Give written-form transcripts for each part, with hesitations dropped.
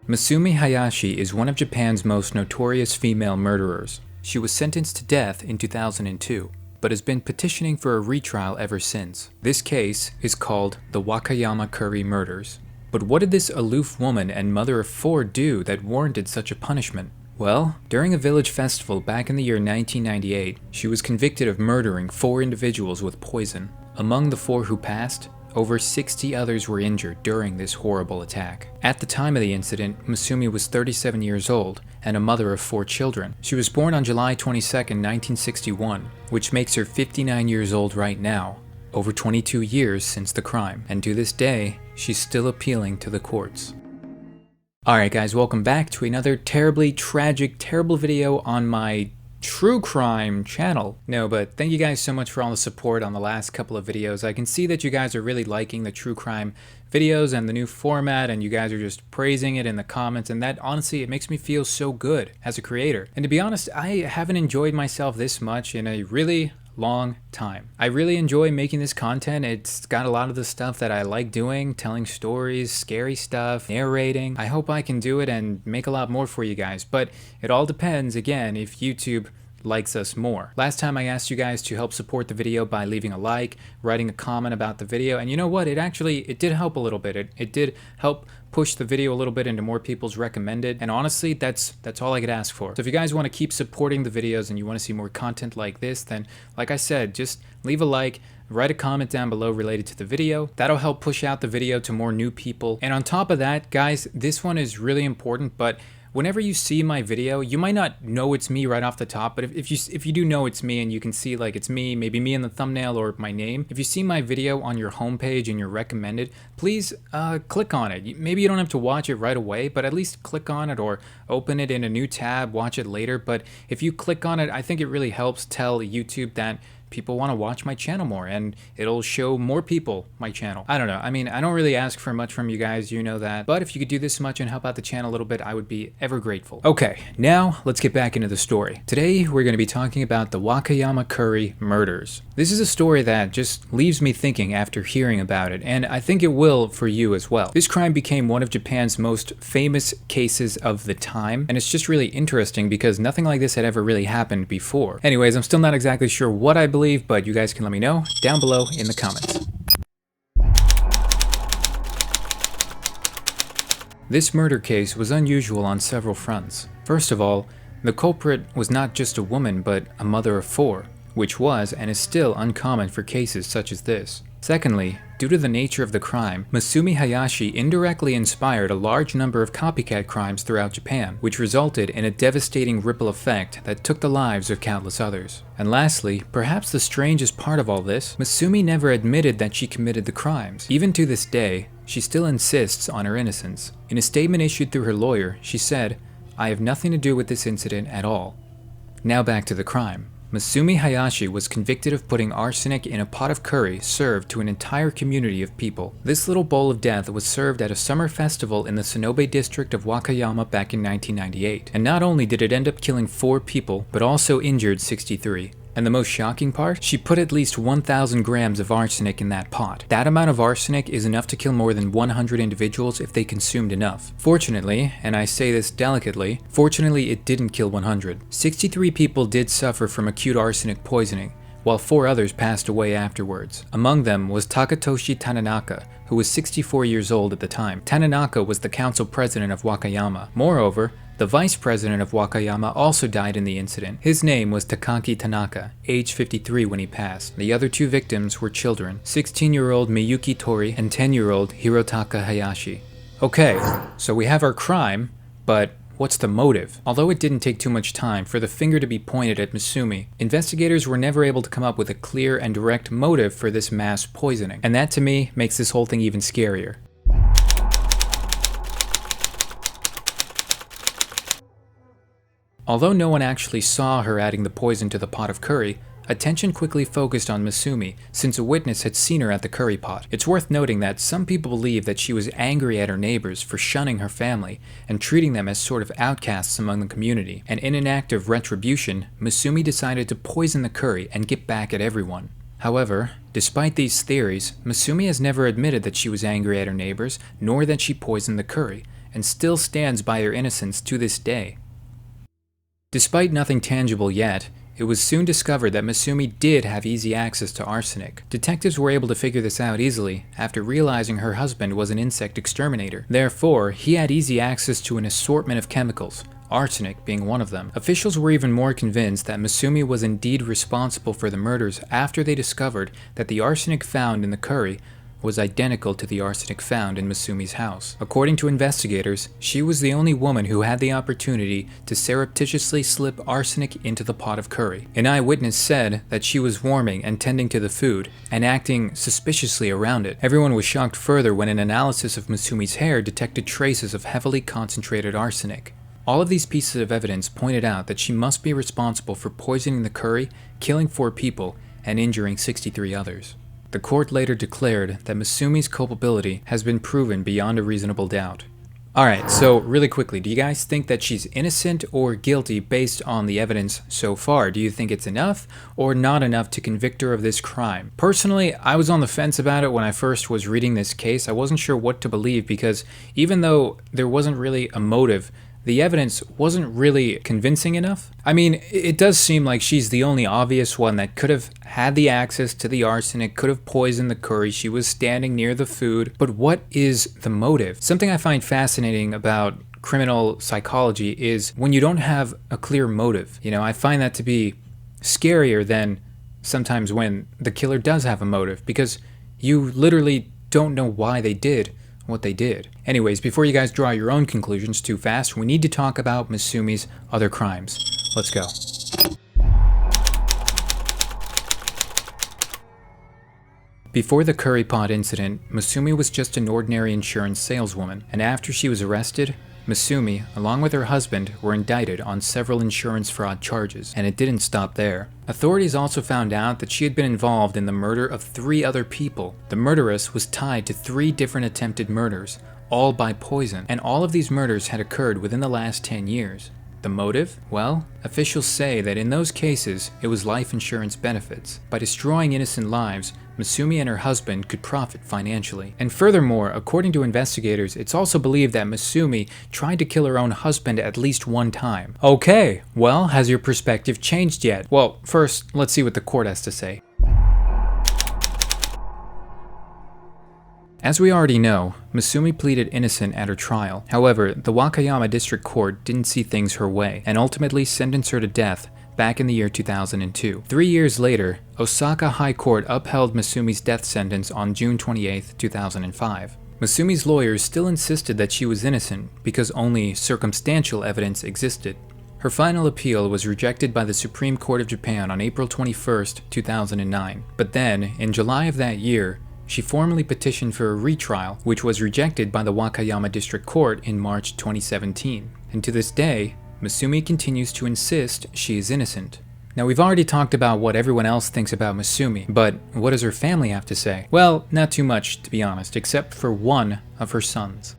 Masumi Hayashi is one of Japan's most notorious female murderers. She was sentenced to death in 2002, but has been petitioning for a retrial ever since. This case is called the Wakayama Curry murders. But what did this aloof woman and mother of four do that warranted such a punishment? Well, during a village festival back in the year 1998, she was convicted of murdering 4 individuals with poison. Among the 4 who passed, over 60 others were injured during this horrible attack. At the time of the incident, Masumi was 37 years old and a mother of 4 children. She was born on July 22, 1961, which makes her 59 years old right now, over 22 years since the crime, and to this day, she's still appealing to the courts. Alright guys, welcome back to another terribly tragic, terrible video on my true crime channel. No, but thank you guys so much for all the support on the last couple of videos. I can see that you guys are really liking the true crime videos and the new format, and you guys are just praising it in the comments, and that honestly, it makes me feel so good as a creator. And to be honest, I haven't enjoyed myself this much in a really long time. I really enjoy making this content. It's got a lot of the stuff that I like doing, telling stories, scary stuff, narrating. I hope I can do it and make a lot more for you guys, but it all depends, again, if YouTube likes us more. Last time I asked you guys to help support the video by leaving a like, writing a comment about the video, and you know what, it did help a little bit. It did help push the video a little bit into more people's recommended, and honestly, that's all I could ask for. So if you guys want to keep supporting the videos and you want to see more content like this, then like I said, just leave a like, write a comment down below related to the video. That'll help push out the video to more new people. And on top of that, guys, this one is really important, but whenever you see my video, you might not know it's me right off the top, but if you do know it's me and you can see like it's me, maybe me in the thumbnail or my name, if you see my video on your homepage and you're recommended, please click on it. Maybe you don't have to watch it right away, but at least click on it or open it in a new tab, watch it later. But if you click on it, I think it really helps tell YouTube that people want to watch my channel more, and it'll show more people my channel. I don't know. I mean, I don't really ask for much from you guys, you know that. But if you could do this much and help out the channel a little bit, I would be ever grateful. Okay, now let's get back into the story. Today, we're going to be talking about the Wakayama Curry murders. This is a story that just leaves me thinking after hearing about it, and I think it will for you as well. This crime became one of Japan's most famous cases of the time, and it's just really interesting because nothing like this had ever really happened before. Anyways, I'm still not exactly sure what I believe, but you guys can let me know down below in the comments. This murder case was unusual on several fronts. First of all, the culprit was not just a woman, but a mother of 4, which was and is still uncommon for cases such as this. Secondly, due to the nature of the crime, Masumi Hayashi indirectly inspired a large number of copycat crimes throughout Japan, which resulted in a devastating ripple effect that took the lives of countless others. And lastly, perhaps the strangest part of all this, Masumi never admitted that she committed the crimes. Even to this day, she still insists on her innocence. In a statement issued through her lawyer, she said, "I have nothing to do with this incident at all." Now back to the crime. Masumi Hayashi was convicted of putting arsenic in a pot of curry served to an entire community of people. This little bowl of death was served at a summer festival in the Sonobe district of Wakayama back in 1998. And not only did it end up killing 4 people, but also injured 63. And the most shocking part? She put at least 1,000 grams of arsenic in that pot. That amount of arsenic is enough to kill more than 100 individuals if they consumed enough. Fortunately, and I say this delicately, fortunately it didn't kill 100. 63 people did suffer from acute arsenic poisoning, while 4 others passed away afterwards. Among them was Takatoshi Tananaka, who was 64 years old at the time. Tananaka was the council president of Wakayama. Moreover, the vice president of Wakayama also died in the incident. His name was Takaki Tanaka, age 53 when he passed. The other 2 victims were children, 16-year-old Miyuki Tori and 10-year-old Hirotaka Hayashi. Okay, so we have our crime, but what's the motive? Although it didn't take too much time for the finger to be pointed at Masumi, investigators were never able to come up with a clear and direct motive for this mass poisoning. And that to me makes this whole thing even scarier. Although no one actually saw her adding the poison to the pot of curry, attention quickly focused on Masumi since a witness had seen her at the curry pot. It's worth noting that some people believe that she was angry at her neighbors for shunning her family and treating them as sort of outcasts among the community. And in an act of retribution, Masumi decided to poison the curry and get back at everyone. However, despite these theories, Masumi has never admitted that she was angry at her neighbors, nor that she poisoned the curry, and still stands by her innocence to this day. Despite nothing tangible yet, it was soon discovered that Masumi did have easy access to arsenic. Detectives were able to figure this out easily after realizing her husband was an insect exterminator. Therefore, he had easy access to an assortment of chemicals, arsenic being one of them. Officials were even more convinced that Masumi was indeed responsible for the murders after they discovered that the arsenic found in the curry was identical to the arsenic found in Masumi's house. According to investigators, she was the only woman who had the opportunity to surreptitiously slip arsenic into the pot of curry. An eyewitness said that she was warming and tending to the food and acting suspiciously around it. Everyone was shocked further when an analysis of Masumi's hair detected traces of heavily concentrated arsenic. All of these pieces of evidence pointed out that she must be responsible for poisoning the curry, killing 4 people, and injuring 63 others. The court later declared that Masumi's culpability has been proven beyond a reasonable doubt. Alright, so really quickly, do you guys think that she's innocent or guilty based on the evidence so far? Do you think it's enough or not enough to convict her of this crime? Personally, I was on the fence about it when I first was reading this case. I wasn't sure what to believe because even though there wasn't really a motive, the evidence wasn't really convincing enough. I mean, it does seem like she's the only obvious one that could have had the access to the arsenic, could have poisoned the curry, she was standing near the food, but what is the motive? Something I find fascinating about criminal psychology is when you don't have a clear motive. You know, I find that to be scarier than sometimes when the killer does have a motive, because you literally don't know why they did what they did. Anyways, before you guys draw your own conclusions too fast, we need to talk about Masumi's other crimes. Let's go. Before the curry pot incident, Masumi was just an ordinary insurance saleswoman, and after she was arrested, Masumi, along with her husband, were indicted on several insurance fraud charges, and it didn't stop there. Authorities also found out that she had been involved in the murder of 3 other people. The murderess was tied to 3 different attempted murders, all by poison, and all of these murders had occurred within the last 10 years. The motive? Well, officials say that in those cases, it was life insurance benefits. By destroying innocent lives, Masumi and her husband could profit financially. And furthermore, according to investigators, it's also believed that Masumi tried to kill her own husband at least 1 time. Okay, well, has your perspective changed yet? Well, first, let's see what the court has to say. As we already know, Masumi pleaded innocent at her trial. However, the Wakayama District Court didn't see things her way, and ultimately sentenced her to death back in the year 2002. 3 years later, Osaka High Court upheld Masumi's death sentence on June 28, 2005. Masumi's lawyers still insisted that she was innocent because only circumstantial evidence existed. Her final appeal was rejected by the Supreme Court of Japan on April 21, 2009. But then, in July of that year, she formally petitioned for a retrial, which was rejected by the Wakayama District Court in March 2017. And to this day, Masumi continues to insist she is innocent. Now, we've already talked about what everyone else thinks about Masumi, but what does her family have to say? Well, not too much, to be honest, except for one of her sons.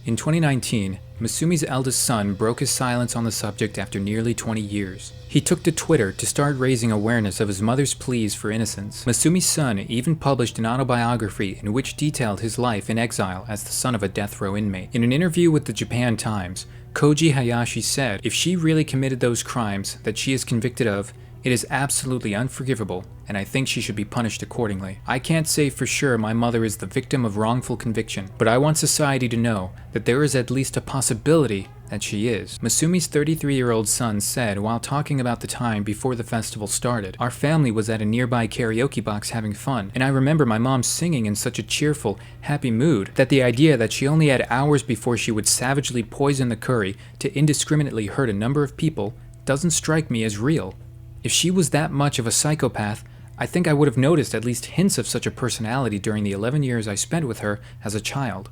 In 2019, Masumi's eldest son broke his silence on the subject after nearly 20 years. He took to Twitter to start raising awareness of his mother's pleas for innocence. Masumis Son even published an autobiography in which detailed his life in exile as the son of a death row inmate. In an interview with the Japan Times, Koji Hayashi said, "If she really committed those crimes that she is convicted of, it is absolutely unforgivable, and I think she should be punished accordingly. I can't say for sure my mother is the victim of wrongful conviction, but I want society to know that there is at least a possibility that she is." Masumi's 33-year-old son said while talking about the time before the festival started, "Our family was at a nearby karaoke box having fun, and I remember my mom singing in such a cheerful, happy mood that the idea that she only had hours before she would savagely poison the curry to indiscriminately hurt a number of people doesn't strike me as real. If she was that much of a psychopath, I think I would have noticed at least hints of such a personality during the 11 years I spent with her as a child."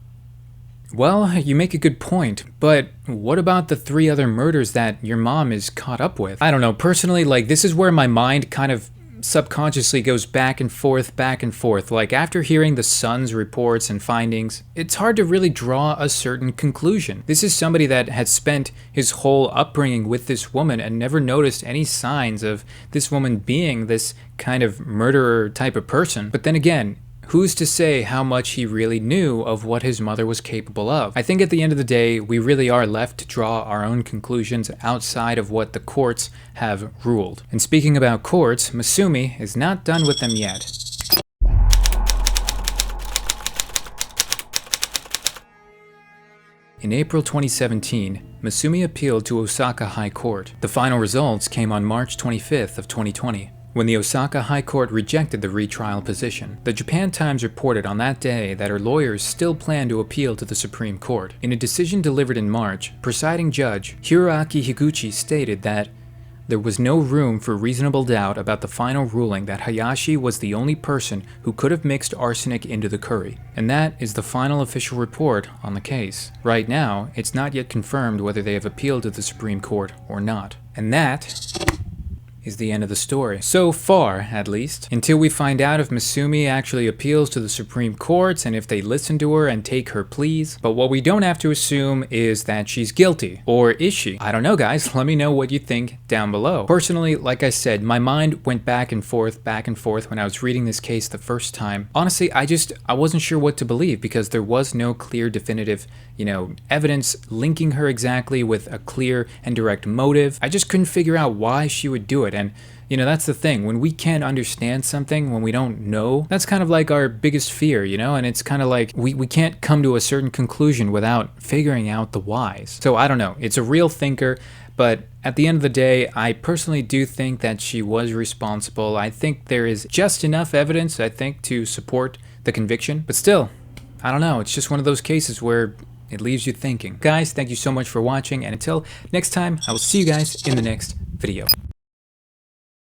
Well, you make a good point, but what about the 3 other murders that your mom is caught up with? I don't know, personally, this is where my mind kind of subconsciously goes back and forth. After hearing the son's reports and findings, it's hard to really draw a certain conclusion. This is somebody that had spent his whole upbringing with this woman and never noticed any signs of this woman being this kind of murderer type of person. But then again, who's to say how much he really knew of what his mother was capable of? I think at the end of the day, we really are left to draw our own conclusions outside of what the courts have ruled. And speaking about courts, Masumi is not done with them yet. In April 2017, Masumi appealed to Osaka High Court. The final results came on March 25th of 2020, when the Osaka High Court rejected the retrial position. The Japan Times reported on that day that her lawyers still plan to appeal to the Supreme Court. In a decision delivered in March, presiding judge Hiroaki Higuchi stated that there was no room for reasonable doubt about the final ruling that Hayashi was the only person who could have mixed arsenic into the curry. And that is the final official report on the case. Right now, it's not yet confirmed whether they have appealed to the Supreme Court or not. And that is the end of the story. So far, at least. Until we find out if Masumi actually appeals to the Supreme Courts and if they listen to her and take her pleas. But what we don't have to assume is that she's guilty. Or is she? I don't know, guys. Let me know what you think down below. Personally, like I said, my mind went back and forth when I was reading this case the first time. Honestly, I wasn't sure what to believe because there was no clear, definitive, evidence linking her exactly with a clear and direct motive. I just couldn't figure out why she would do it. And that's the thing. When we can't understand something, when we don't know, that's kind of like our biggest fear, and it's kind of like we can't come to a certain conclusion without figuring out the whys. So I don't know. It's a real thinker, but at the end of the day, I personally do think that she was responsible. I think there is just enough evidence, to support the conviction. But still, I don't know. It's just one of those cases where it leaves you thinking. Guys, thank you so much for watching, and until next time, I will see you guys in the next video.